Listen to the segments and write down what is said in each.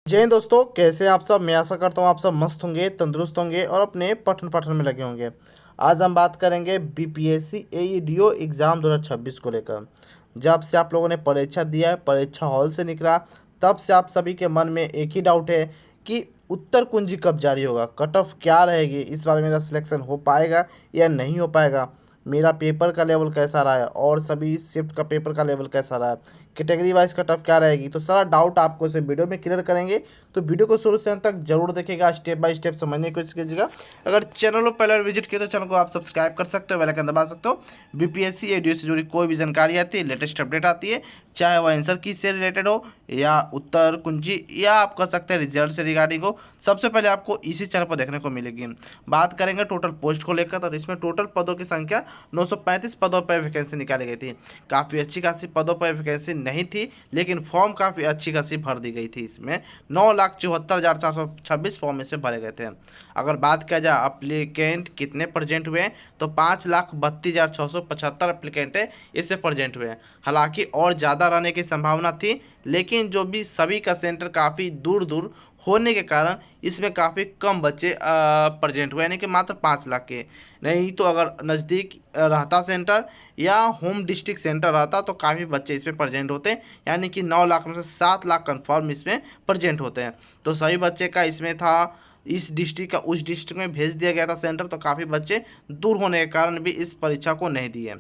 जय हिंद दोस्तों, कैसे आप सब। मैं आशा करता हूँ आप सब मस्त होंगे, तंदुरुस्त होंगे और अपने पठन पाठन में लगे होंगे। आज हम बात करेंगे बीपीएससी एईडीओ एग्ज़ाम 2026 को लेकर। जब से आप लोगों ने परीक्षा दिया है, परीक्षा हॉल से निकला, तब से आप सभी के मन में एक ही डाउट है कि उत्तर कुंजी कब जारी होगा, कट ऑफ क्या रहेगी, इस बार मेरा सिलेक्शन हो पाएगा या नहीं हो पाएगा, मेरा पेपर का लेवल कैसा रहा है और सभी शिफ्ट का पेपर का लेवल कैसा रहा है, कैटेगरी वाइज कट ऑफ क्या रहेगी। तो सारा डाउट आपको इस वीडियो में क्लियर करेंगे। तो वीडियो को शुरू से अंत तक जरूर देखिएगा, स्टेप बाय स्टेप समझने की कोशिश कीजिएगा। अगर चैनल पर पहले विजिट किया तो चैनल को आप सब्सक्राइब कर सकते हो, बेल आइकन दबा सकते हो। बीपीएससी एडीओ से जुड़ी कोई भी जानकारी आती है, लेटेस्ट अपडेट आती है, चाहे वह आंसर की से रिलेटेड हो या उत्तर कुंजी या आप कह सकते हैं रिजल्ट से रिगार्डिंग हो, सबसे पहले आपको इसी चैनल पर देखने को मिलेगी। बात करेंगे टोटल पोस्ट को लेकर, तो इसमें टोटल पदों की संख्या 935 पदों पर वैकेंसी निकाली गई थी। काफ़ी अच्छी खासी पदों पर वैकेंसी नहीं थी, लेकिन फॉर्म काफ़ी अच्छी खासी भर दी गई थी। इसमें 9,74,426 फॉर्म इसमें भरे गए थे। अगर बात किया जाए अप्लीकेंट कितने प्रेजेंट हुए, तो 5,32,675 अप्लीकेंट है इससे प्रेजेंट हुए। हालांकि और ज़्यादा रहने की संभावना थी, लेकिन जो भी सभी का सेंटर काफ़ी दूर दूर होने के कारण इसमें काफ़ी कम बच्चे प्रेजेंट हुए, यानी कि मात्र 5 लाख के। नहीं तो अगर नज़दीक रहता सेंटर या होम डिस्ट्रिक्ट सेंटर रहता तो काफ़ी बच्चे इसमें प्रेजेंट होते हैं, यानी कि 9 लाख में से 7 लाख कन्फर्म इसमें प्रेजेंट होते हैं। तो सभी बच्चे का इसमें था, इस डिस्ट्रिक्ट का उस डिस्ट्रिक्ट में भेज दिया गया था सेंटर, तो काफ़ी बच्चे दूर होने के कारण भी इस परीक्षा को नहीं दिए।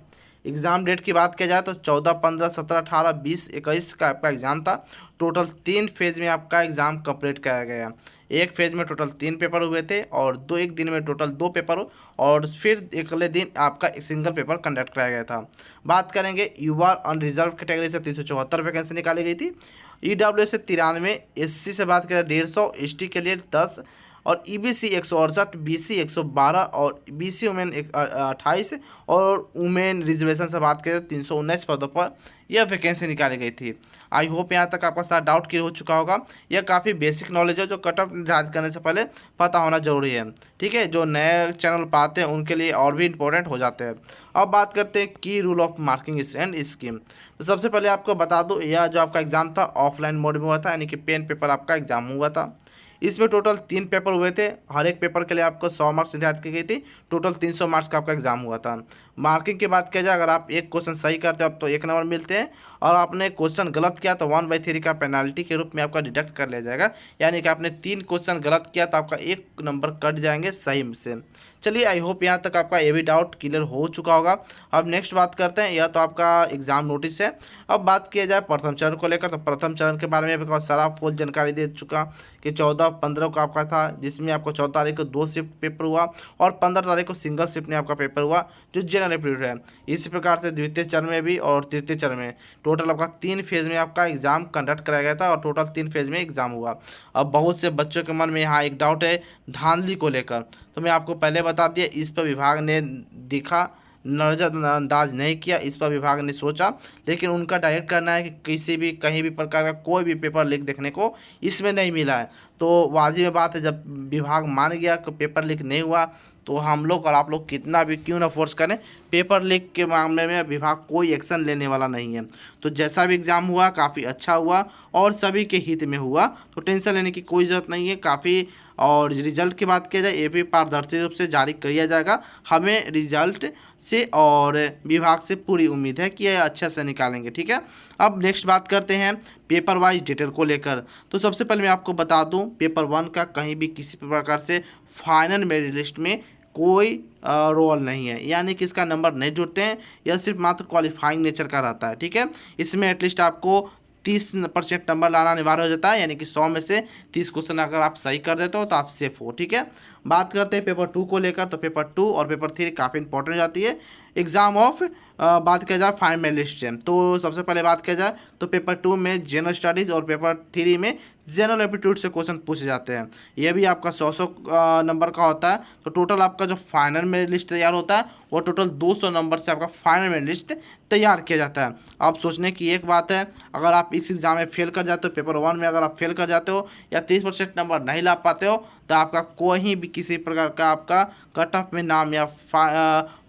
एग्ज़ाम डेट की बात किया जाए तो 14, 15, 17, 18, 20, 21 का आपका एग्ज़ाम था। टोटल 3 फेज़ में आपका एग्ज़ाम कंप्लीट कराया गया। एक फेज़ में टोटल 3 पेपर हुए थे और एक दिन में टोटल 2 पेपर हो, और फिर अगले दिन आपका एक सिंगल पेपर कंडक्ट कराया गया था। बात करेंगे युवा अनरिजर्व कैटेगरी से 374 वैकेंसी निकाली गई थी। ईडब्ल्यूएस से 93, एससी से बात करें 150, एसटी के लिए 10 और ईबीसी 168, बीसी 112 और बीसी वुमेन 28 और वुमेन रिजर्वेशन से बात करें 319 पदों पर यह वैकेंसी निकाली गई थी। आई होप यहाँ तक आपका सारा डाउट क्लियर हो चुका होगा। यह काफ़ी बेसिक नॉलेज है जो कट ऑफ निर्धारित करने से पहले पता होना जरूरी है। ठीक है, जो नए चैनल पर आते हैं उनके लिए और भी इंपॉर्टेंट हो जाते हैं। अब बात करते हैं की rule of marking and scheme. तो सबसे पहले आपको बता दूं, यह जो आपका एग्ज़ाम था ऑफलाइन मोड में हुआ था, यानी कि पेन पेपर आपका एग्ज़ाम हुआ था। इसमें टोटल 3 पेपर हुए थे, हर एक पेपर के लिए आपको 100 मार्क्स निर्धारित की गई थी। टोटल 300 मार्क्स का आपका एग्जाम हुआ था। मार्किंग की बात किया जाए, अगर आप एक क्वेश्चन सही करते हो तो 1 नंबर मिलते हैं, और आपने क्वेश्चन गलत किया तो 1/3 का पेनाल्टी के रूप में आपका डिडक्ट कर लिया जाएगा। यानी कि आपने 3 क्वेश्चन गलत किया तो आपका 1 नंबर कट जाएंगे सही से। चलिए, आई होप यहाँ तक आपका ये भी डाउट क्लियर हो चुका होगा। अब नेक्स्ट बात करते हैं, यह तो आपका एग्जाम नोटिस है। अब बात किया जाए प्रथम चरण को लेकर, तो प्रथम चरण के बारे में आपको सारा फुल जानकारी दे चुका कि 14-15 को आपका था, जिसमें आपको 14 तारीख को 2 शिफ्ट पेपर हुआ और 15 तारीख को सिंगल शिफ्ट में आपका पेपर हुआ, जो जनरल एप्टीट्यूड है। इसी प्रकार से द्वितीय चरण में भी और तृतीय चरण में टोटल आपका 3 फेज में आपका एग्जाम कंडक्ट कराया गया था और टोटल 3 फेज में एग्जाम हुआ। अब बहुत से बच्चों के मन में यहाँ एक डाउट है धांधली को लेकर, तो मैं आपको पहले बता दिया, इस पर विभाग ने दिखा नज़रअंदाज नहीं किया, इस पर विभाग ने सोचा, लेकिन उनका डायरेक्ट करना है कि किसी भी कहीं भी प्रकार का कोई भी पेपर लीक देखने को इसमें नहीं मिला है। तो वाजिब में बात है, जब विभाग मान गया कि पेपर लीक नहीं हुआ, तो हम लोग और आप लोग कितना भी क्यों ना फोर्स करें, पेपर लीक के मामले में विभाग कोई एक्शन लेने वाला नहीं है। तो जैसा भी एग्ज़ाम हुआ काफ़ी अच्छा हुआ और सभी के हित में हुआ, तो टेंशन लेने की कोई ज़रूरत नहीं है काफ़ी। और रिजल्ट की बात किया जाए, ये भी पारदर्शी रूप से जारी किया जाएगा। हमें रिजल्ट से और विभाग से पूरी उम्मीद है कि ये अच्छे से निकालेंगे। ठीक है, अब नेक्स्ट बात करते हैं पेपर वाइज डिटेल को लेकर। तो सबसे पहले मैं आपको बता दूं, पेपर 1 का कहीं भी किसी प्रकार से फाइनल मेरिट लिस्ट में कोई रोल नहीं है, यानी कि इसका नंबर नहीं जुड़ते हैं, यह सिर्फ मात्र क्वालिफाइंग नेचर का रहता है। ठीक है, इसमें एटलीस्ट आपको 30% नंबर लाना अनिवार्य हो जाता है, यानी कि 100 में से 30 क्वेश्चन अगर आप सही कर देते हो तो आप सेफ हो। ठीक है, बात करते हैं पेपर 2 को लेकर, तो पेपर 2 और पेपर 3 काफ़ी इंपॉर्टेंट हो जाती है एग्जाम ऑफ। बात किया जाए फाइनल मेरिट लिस्ट से, तो सबसे पहले बात किया जाए तो पेपर 2 में जनरल स्टडीज़ और पेपर 3 में जनरल एप्टीट्यूड से क्वेश्चन पूछे जाते हैं। ये भी आपका 100 नंबर का होता है। तो टोटल आपका जो फाइनल मेरिट लिस्ट तैयार होता है वो टोटल 200 नंबर से आपका फाइनल मेरिट लिस्ट तैयार किया जाता है। अब सोचने की एक बात है, अगर आप इस एग्ज़ाम में फेल कर जाते हो, पेपर 1 में अगर आप फेल कर जाते हो या 30% नंबर नहीं ला पाते हो, तो आपका कोई भी किसी प्रकार का आपका कट ऑफ में नाम या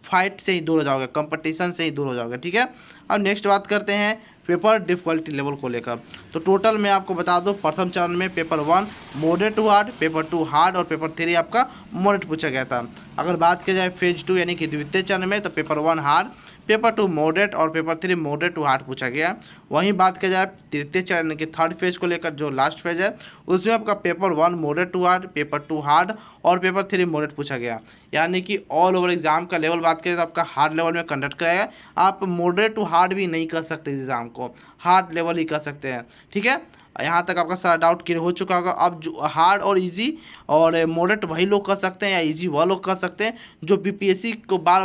फाइट से ही दूर हो जाओगे, कंपटीशन से ही दूर हो जाओगे। ठीक है, अब नेक्स्ट बात करते हैं पेपर डिफिकल्टी लेवल को लेकर। तो टोटल मैं आपको बता दूं, प्रथम चरण में paper 1 moderate to hard, paper 2 hard और पेपर 3 आपका मॉडरेट पूछा गया था। अगर बात की जाए फेज 2 यानी कि द्वितीय चरण में, तो पेपर 1 हार्ड, पेपर 2 मॉडरेट और पेपर 3 मॉडरेट टू हार्ड पूछा गया। वहीं बात की जाए तृतीय चरण यानी कि थर्ड फेज को लेकर, जो लास्ट फेज है, उसमें आपका paper 1 moderate to hard, paper 2 hard और पेपर 3 मॉडरेट पूछा गया। यानी कि ऑल ओवर एग्जाम का लेवल बात करें तो आपका हार्ड लेवल में कंडक्ट कराएगा। आप मॉडरेट टू हार्ड भी नहीं कर सकते एग्जाम को, हार्ड लेवल ही कर सकते हैं। ठीक है, यहाँ तक आपका सारा डाउट क्लियर हो चुका होगा। अब जो हार्ड और इजी और मॉडरेट वही लोग कर सकते हैं या इजी वह लोग कर सकते हैं जो बीपीएससी को बार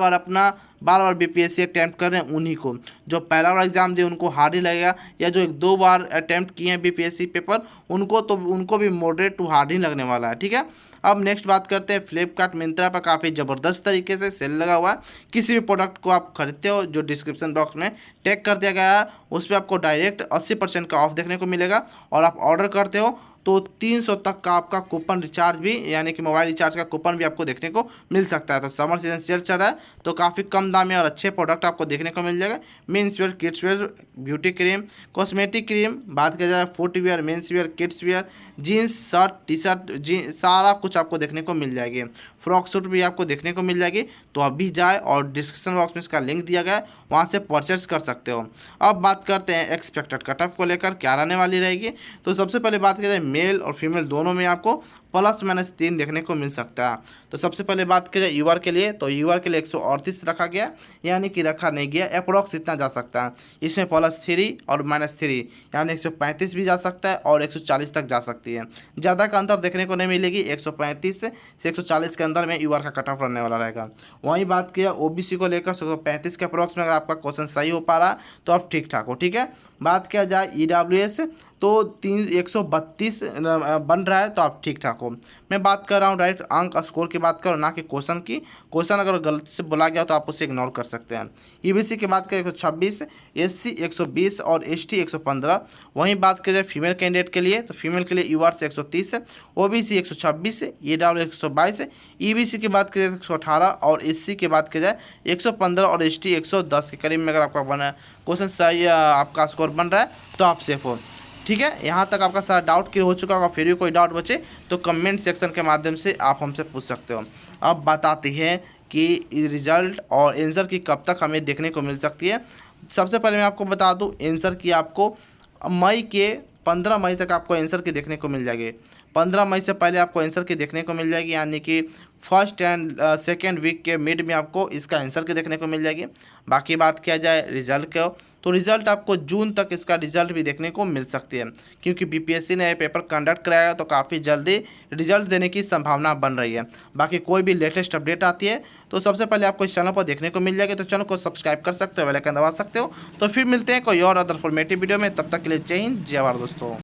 बार बीपीएससी अटैम्प्ट कर रहे हैं। उन्हीं को, जो पहला बार एग्जाम दिए उनको हार्ड ही लगेगा, या जो 1-2 बार अटैम्प्ट किए हैं बीपीएससी पेपर उनको भी मॉडरेट टू हार्ड ही लगने वाला है। ठीक है, अब नेक्स्ट बात करते हैं फ्लिपकार्ट मिंत्रा पर काफ़ी ज़बरदस्त तरीके से सेल लगा हुआ है। किसी भी प्रोडक्ट को आप खरीदते हो, जो डिस्क्रिप्शन बॉक्स में टैग कर दिया गया है, उस पर आपको डायरेक्ट 80% का ऑफ देखने को मिलेगा। और आप ऑर्डर करते हो तो 300 तक का आपका कूपन रिचार्ज भी, यानी कि मोबाइल रिचार्ज का कूपन भी आपको देखने को मिल सकता है। तो समर सीजन सेल चल रहा है, तो काफ़ी कम दाम में और अच्छे प्रोडक्ट आपको देखने को मिल जाएगा। Men's wear, kids wear, beauty cream, cosmetic cream, बात किया जाए footwear, men's wear, kids wear, jeans, shirt, T shirt, सारा कुछ आपको देखने को मिल जाएगी। फ्रॉक सूट भी आपको देखने को मिल जाएगी। तो अभी जाए और डिस्क्रिप्शन बॉक्स में इसका लिंक दिया गया है, वहाँ से परचेस कर सकते हो। अब बात करते हैं एक्सपेक्टेड कट ऑफ को लेकर क्या रहने वाली रहेगी। तो सबसे पहले बात की जाए मेल और फीमेल दोनों में आपको ±3 देखने को मिल सकता है। तो सबसे पहले बात की जाए यूआर के लिए, तो यूआर के लिए 138 रखा गया, यानी कि रखा नहीं गया, अप्रोक्स इतना जा सकता है। इसमें +3 और -3 यानी 135 भी जा सकता है और 140 तक जा सकती है। ज़्यादा का अंतर देखने को नहीं मिलेगी। 135 से 140 के अंदर में यूआर का कट ऑफ रहने वाला रहेगा। वहीं बात किया ओबीसी को लेकर 135 के अप्रोक्स में अगर आपका क्वेश्चन सही हो पा रहा है तो आप ठीक ठाक हो। ठीक है, बात किया जाए ईडब्ल्यूएस तो 132 बन रहा है, तो आप ठीक ठाक हो। मैं बात कर रहा हूँ डायरेक्ट अंक स्कोर की बात करो, ना कि क्वेश्चन की। क्वेश्चन अगर गलती से बोला गया तो आप उसे इग्नोर कर सकते हैं। ईबीसी की बात करें 126, एससी 120 और एसटी 115। वहीं बात करें फीमेल कैंडिडेट के लिए, तो फीमेल के लिए यूआर से 130, ओबीसी 126, ईडब्ल्यू 122, ईबीसी की बात करें 118 और एससी की बात की जाए 115 और एसटी 110 के करीब में अगर आपका बना क्वेश्चन सही आपका स्कोर बन रहा है तो आप सेफ हो। ठीक है, यहाँ तक आपका सारा डाउट क्लियर हो चुका होगा। फिर भी कोई डाउट बचे तो कमेंट सेक्शन के माध्यम से आप हमसे पूछ सकते हो। अब बताते हैं कि रिजल्ट और आंसर की कब तक हमें देखने को मिल सकती है। सबसे पहले मैं आपको बता दूं, आंसर की आपको 15 मई तक आपको आंसर की देखने को मिल जाएगी। 15 मई से पहले आपको आंसर की देखने को मिल जाएगी, यानी कि फर्स्ट एंड सेकेंड वीक के मिड में आपको इसका आंसर की देखने को मिल जाएगी। बाकी बात किया जाए रिजल्ट का, तो रिजल्ट आपको जून तक इसका रिजल्ट भी देखने को मिल सकती है, क्योंकि बीपीएससी ने पेपर कंडक्ट कराया तो काफ़ी जल्दी रिजल्ट देने की संभावना बन रही है। बाकी कोई भी लेटेस्ट अपडेट आती है तो सबसे पहले आपको इस चैनल पर देखने को मिल जाएगी। तो चैनल को सब्सक्राइब कर सकते हो, बेल आइकन दबा सकते हो। तो फिर मिलते हैं कोई और अदर फॉर्मेटिव वीडियो में, तब तक के लिए जय हिंद जय भारत दोस्तों।